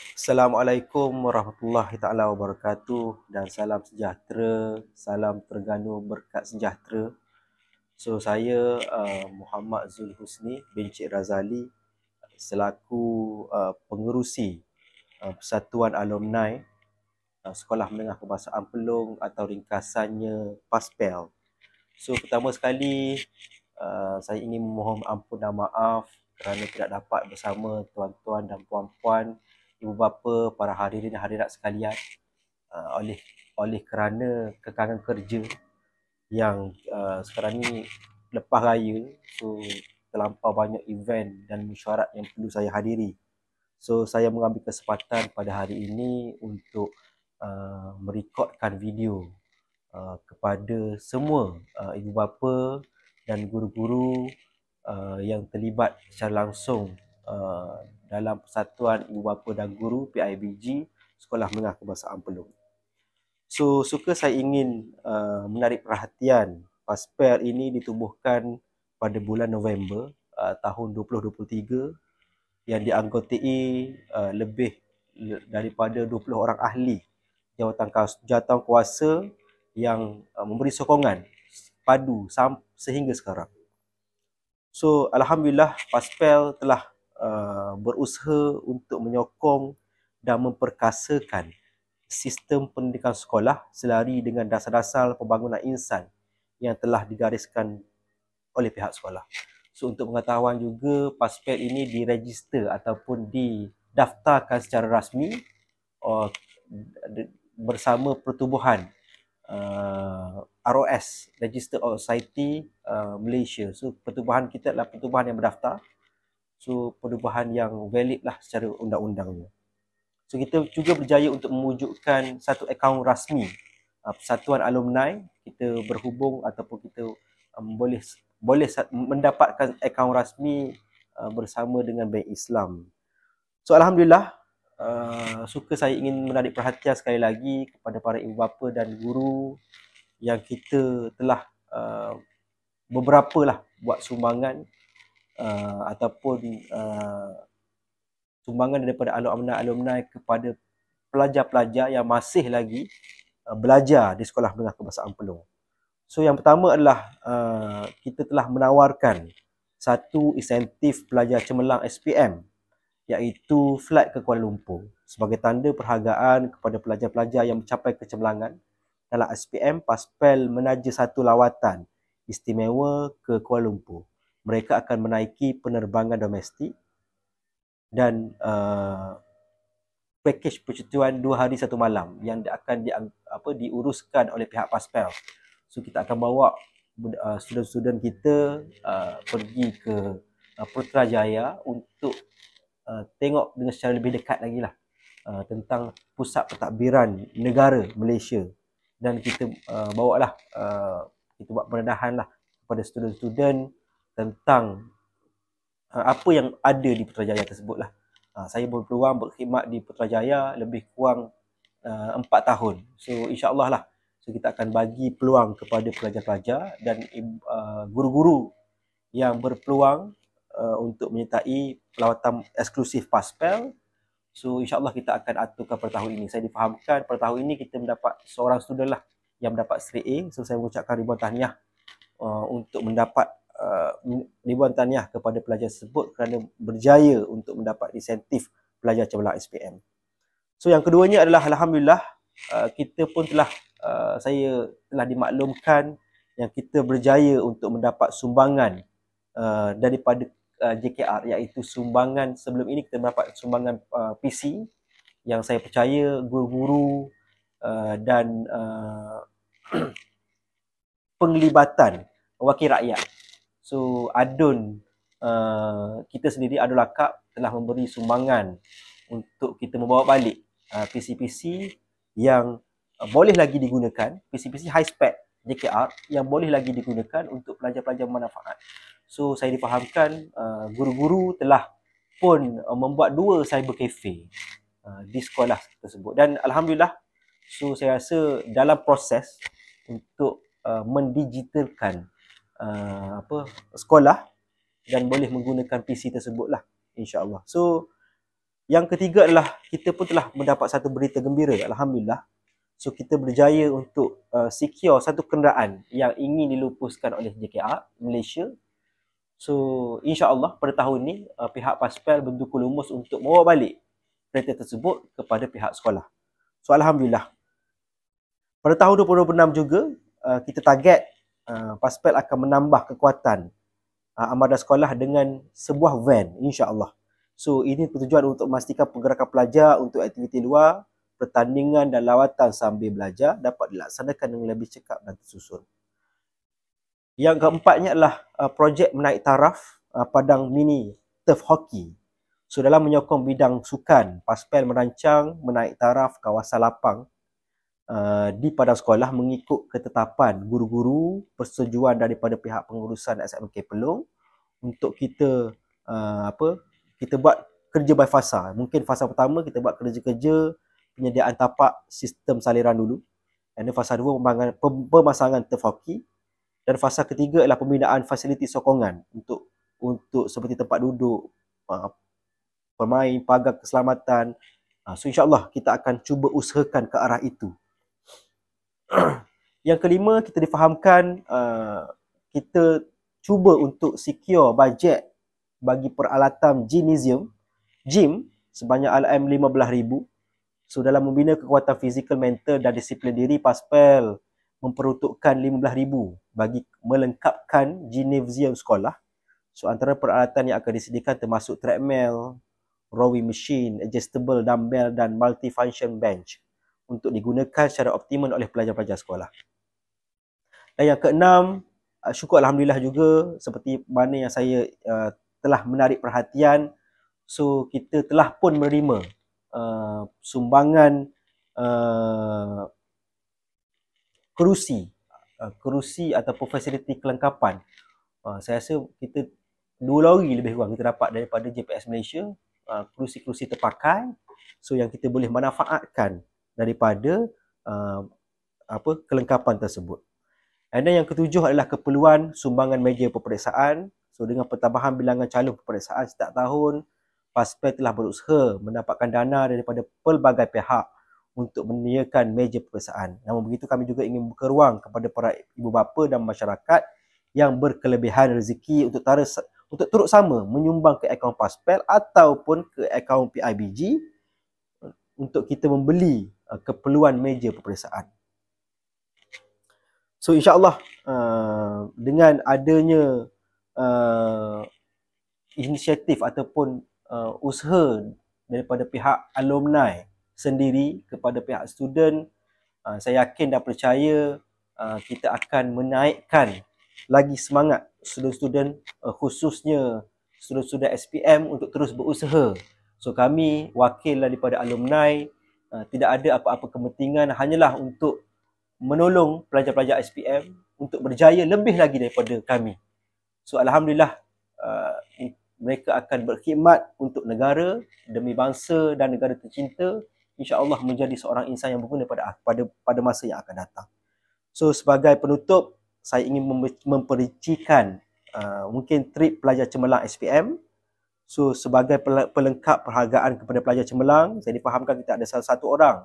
Assalamualaikum warahmatullahi taala wabarakatuh dan salam sejahtera, salam Terengganu berkat sejahtera. So saya Muhammad Zul Husni bin Cik Razali selaku pengerusi Persatuan Alumni Sekolah Menengah Kebangsaan Pelong atau ringkasannya PASPEL. So pertama sekali saya ingin memohon ampun dan maaf kerana tidak dapat bersama tuan-tuan dan puan-puan, ibu bapa, para hadirin dan hadirat sekalian oleh kerana kekangan kerja yang sekarang ni lepas raya, so terlampau banyak event dan mesyuarat yang perlu saya hadiri. So saya mengambil kesempatan pada hari ini untuk merekodkan video kepada semua ibu bapa dan guru-guru yang terlibat secara langsung dalam Persatuan Ibu Bapa dan Guru PIBG Sekolah Menengah Kebangsaan Pelong. So suka saya ingin menarik perhatian, PASPEL ini ditubuhkan pada bulan November tahun 2023 yang dianggotai lebih daripada 20 orang ahli jawatan kuasa yang memberi sokongan padu sehingga sekarang. So alhamdulillah PASPEL telah berusaha untuk menyokong dan memperkasakan sistem pendidikan sekolah selari dengan dasar-dasar pembangunan insan yang telah digariskan oleh pihak sekolah. So untuk pengetahuan juga, PASPEL ini diregister ataupun didaftarkan secara rasmi bersama pertubuhan ROS, Register of Society Malaysia. So pertubuhan kita adalah pertubuhan yang berdaftar. So pertubuhan yang valid lah secara undang-undangnya. So kita juga berjaya untuk mewujudkan satu akaun rasmi Persatuan Alumni. Kita berhubung ataupun kita boleh mendapatkan akaun rasmi bersama dengan Bank Islam. So alhamdulillah, suka saya ingin menarik perhatian sekali lagi kepada para ibu bapa dan guru yang kita telah beberapa lah buat sumbangan ataupun sumbangan daripada alumni kepada pelajar-pelajar yang masih lagi belajar di Sekolah Menengah Kebangsaan Pelong. So yang pertama adalah kita telah menawarkan satu insentif pelajar cemerlang SPM, iaitu flight ke Kuala Lumpur sebagai tanda perhargaan kepada pelajar-pelajar yang mencapai kecemerlangan dalam SPM. PASPEL menaja satu lawatan istimewa ke Kuala Lumpur. Mereka akan menaiki penerbangan domestik dan pakej percutian 2 hari 1 malam yang akan diuruskan oleh pihak PASPEL. So kita akan bawa student-student kita pergi ke Putrajaya untuk tengok dengan secara lebih dekat lagi lah tentang pusat pentadbiran negara Malaysia, dan kita bawalah kita buat pendedahan lah kepada student-student tentang apa yang ada di Putrajaya tersebut lah. Saya berpeluang berkhidmat di Putrajaya lebih kurang 4 tahun. So insyaAllah lah, so kita akan bagi peluang kepada pelajar-pelajar dan guru-guru yang berpeluang untuk menyertai pelawatan eksklusif PASPEL. So insyaAllah kita akan aturkan pada tahun ini. Saya difahamkan pada tahun ini kita mendapat seorang student lah yang mendapat straight A. So saya mengucapkan ribuan tahniah untuk mendapat ribuan tahniah kepada pelajar tersebut kerana berjaya untuk mendapat insentif pelajar cemerlang SPM. So yang keduanya adalah alhamdulillah kita pun saya telah dimaklumkan yang kita berjaya untuk mendapat sumbangan daripada JKR, iaitu sumbangan sebelum ini kita mendapat sumbangan PC yang saya percaya guru-guru dan penglibatan wakil rakyat. So ADUN kita sendiri, ADUN Lakap, telah memberi sumbangan untuk kita membawa balik PC-PC yang boleh lagi digunakan, PC-PC high spec JKR yang boleh lagi digunakan untuk pelajar-pelajar bermanfaat. So saya difahamkan guru-guru telah pun membuat 2 cyber cafe di sekolah tersebut, dan alhamdulillah, so saya rasa dalam proses untuk mendigitalkan sekolah dan boleh menggunakan PC tersebut lah, insya-Allah. So Yang ketiga adalah kita pun telah mendapat satu berita gembira, alhamdulillah. So kita berjaya untuk secure satu kenderaan yang ingin dilupuskan oleh JKR Malaysia. So insya-Allah pada tahun ni pihak Paspel berdukul lumus untuk membawa balik kereta tersebut kepada pihak sekolah. So alhamdulillah. Pada tahun 2026 juga kita target Paspel akan menambah kekuatan armada sekolah dengan sebuah van, insya-Allah. So ini bertujuan untuk memastikan pergerakan pelajar untuk aktiviti luar, pertandingan dan lawatan sambil belajar dapat dilaksanakan dengan lebih cekap dan tersusun. Yang keempatnya adalah projek menaik taraf padang mini turf hockey. So dalam menyokong bidang sukan, Paspel merancang menaik taraf kawasan lapang di padang sekolah mengikut ketetapan guru-guru, persetujuan daripada pihak pengurusan SMK Pelong untuk kita kita buat kerja by fasa. Mungkin fasa pertama kita buat kerja-kerja penyediaan tapak sistem saliran dulu. Dan fasa 2 pemasangan turf hockey. Dan fasa ketiga adalah pembinaan fasiliti sokongan untuk seperti tempat duduk, pemain, pagar keselamatan. So insya-Allah kita akan cuba usahakan ke arah itu. Yang kelima, kita difahamkan kita cuba untuk secure bajet bagi peralatan gym sebanyak RM15,000. So dalam membina kekuatan fizikal, mental dan disiplin diri, Paspel memperuntukkan RM15,000 bagi melengkapkan gymnasium sekolah. So antara peralatan yang akan disediakan termasuk treadmill, rowing machine, adjustable dumbbell dan multifunction bench untuk digunakan secara optimal oleh pelajar-pelajar sekolah. Dan yang keenam, syukur alhamdulillah juga seperti mana yang saya telah menarik perhatian, so kita telah pun menerima sumbangan kerusi ataupun fasiliti kelengkapan. Saya rasa kita 2 lori lebih kurang kita dapat daripada JPS Malaysia, kerusi-kerusi terpakai, so yang kita boleh manfaatkan daripada kelengkapan tersebut. Dan yang ketujuh adalah keperluan sumbangan meja peperiksaan. So dengan pertambahan bilangan calon peperiksaan setiap tahun, Paspel telah berusaha mendapatkan dana daripada pelbagai pihak untuk menyediakan meja peperiksaan. Namun begitu, kami juga ingin membuka ruang kepada para ibu bapa dan masyarakat yang berkelebihan rezeki untuk turut sama menyumbang ke akaun Paspel ataupun ke akaun PIBG untuk kita membeli keperluan meja peperiksaan. So insya-Allah dengan adanya inisiatif ataupun usaha daripada pihak alumni sendiri kepada pihak student, saya yakin dan percaya kita akan menaikkan lagi semangat student-student, khususnya student-student SPM untuk terus berusaha. So kami wakil daripada alumni tidak ada apa-apa kepentingan, hanyalah untuk menolong pelajar-pelajar SPM untuk berjaya lebih lagi daripada kami. So alhamdulillah mereka akan berkhidmat untuk negara demi bangsa dan negara tercinta, insya-Allah menjadi seorang insan yang berguna pada masa yang akan datang. So sebagai penutup, saya ingin memperincikan mungkin trip pelajar cemerlang SPM. So sebagai pelengkap perhargaan kepada pelajar cemerlang, saya difahamkan kita ada salah satu orang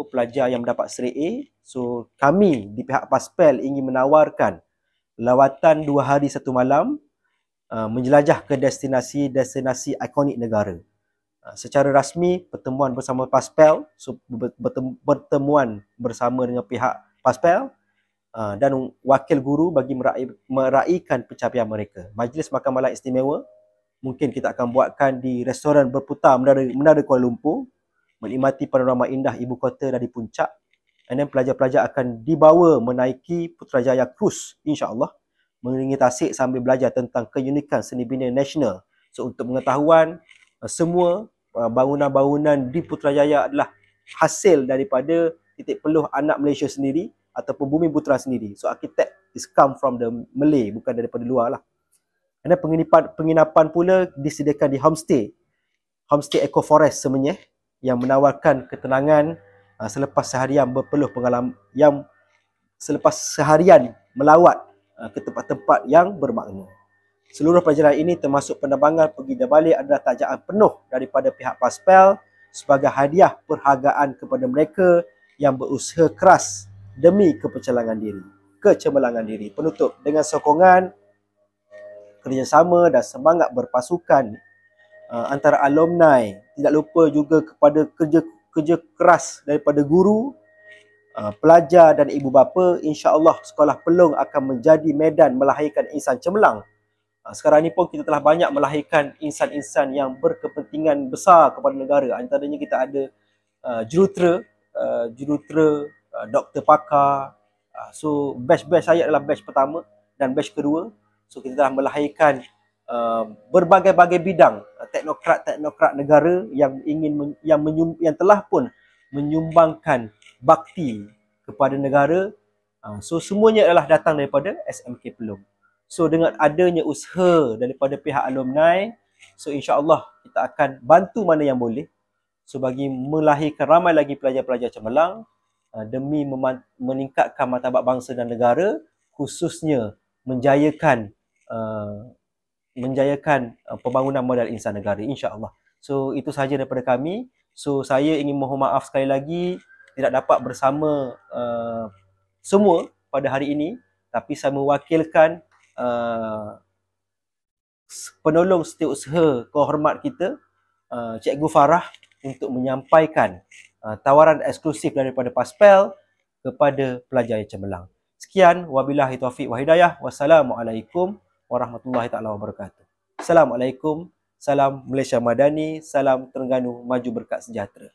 pelajar yang mendapat seri A. So kami di pihak Paspel ingin menawarkan lawatan 2 hari 1 malam menjelajah ke destinasi ikonik negara. Secara rasmi pertemuan bersama Paspel, so pertemuan bersama dengan pihak Paspel dan wakil guru bagi meraihkan pencapaian mereka. Majlis makan malam istimewa mungkin kita akan buatkan di restoran berputar Menara Kuala Lumpur, menikmati panorama indah ibu kota dari puncak. Dan pelajar-pelajar akan dibawa menaiki Putrajaya Cruise, insya-Allah, mengiringi tasik sambil belajar tentang keunikan seni bina nasional. So untuk pengetahuan, semua bangunan-bangunan di Putrajaya adalah hasil daripada titik peluh anak Malaysia sendiri ataupun Bumi Putra sendiri. So architect is come from the Malay, bukan daripada luar lah. Dan penginapan pula disediakan di homestay Eco Forest Semenyih yang menawarkan ketenangan selepas seharian berpeluh pengalaman selepas seharian melawat ke tempat-tempat yang bermakna. Seluruh pelajaran ini termasuk penerbangan pergi dan balik adalah tajaan penuh daripada pihak PASPEL sebagai hadiah perhargaan kepada mereka yang berusaha keras demi kecemerlangan diri. Penutup, dengan sokongan, kerjasama dan semangat berpasukan antara alumni, tidak lupa juga kepada kerja keras daripada guru, pelajar dan ibu bapa, insya-Allah Sekolah Pelong akan menjadi medan melahirkan insan cemerlang. Sekarang ni pun kita telah banyak melahirkan insan-insan yang berkepentingan besar kepada negara. Antaranya kita ada jurutera, doktor pakar. So batch saya adalah batch pertama dan batch kedua. So kita telah melahirkan berbagai-bagai bidang teknokrat negara yang yang telah pun menyumbangkan bakti kepada negara. So semuanya adalah datang daripada SMK Pelong. So dengan adanya usaha daripada pihak alumni, so insya-Allah kita akan bantu mana yang boleh, so bagi melahirkan ramai lagi pelajar-pelajar cemerlang demi meningkatkan martabat bangsa dan negara, khususnya menjayakan pembangunan modal insan negara, insya-Allah. So itu sahaja daripada kami. So saya ingin mohon maaf sekali lagi tidak dapat bersama semua pada hari ini, tapi saya mewakilkan penolong setiausaha kehormat kita, Cikgu Farah, untuk menyampaikan tawaran eksklusif daripada PASPEL kepada pelajar yang cemerlang. Sekian, wabillahi taufiq wa hidayah. Wassalamualaikum warahmatullahi taala wabarakatuh. Assalamualaikum, salam Malaysia Madani, salam Terengganu maju berkat sejahtera.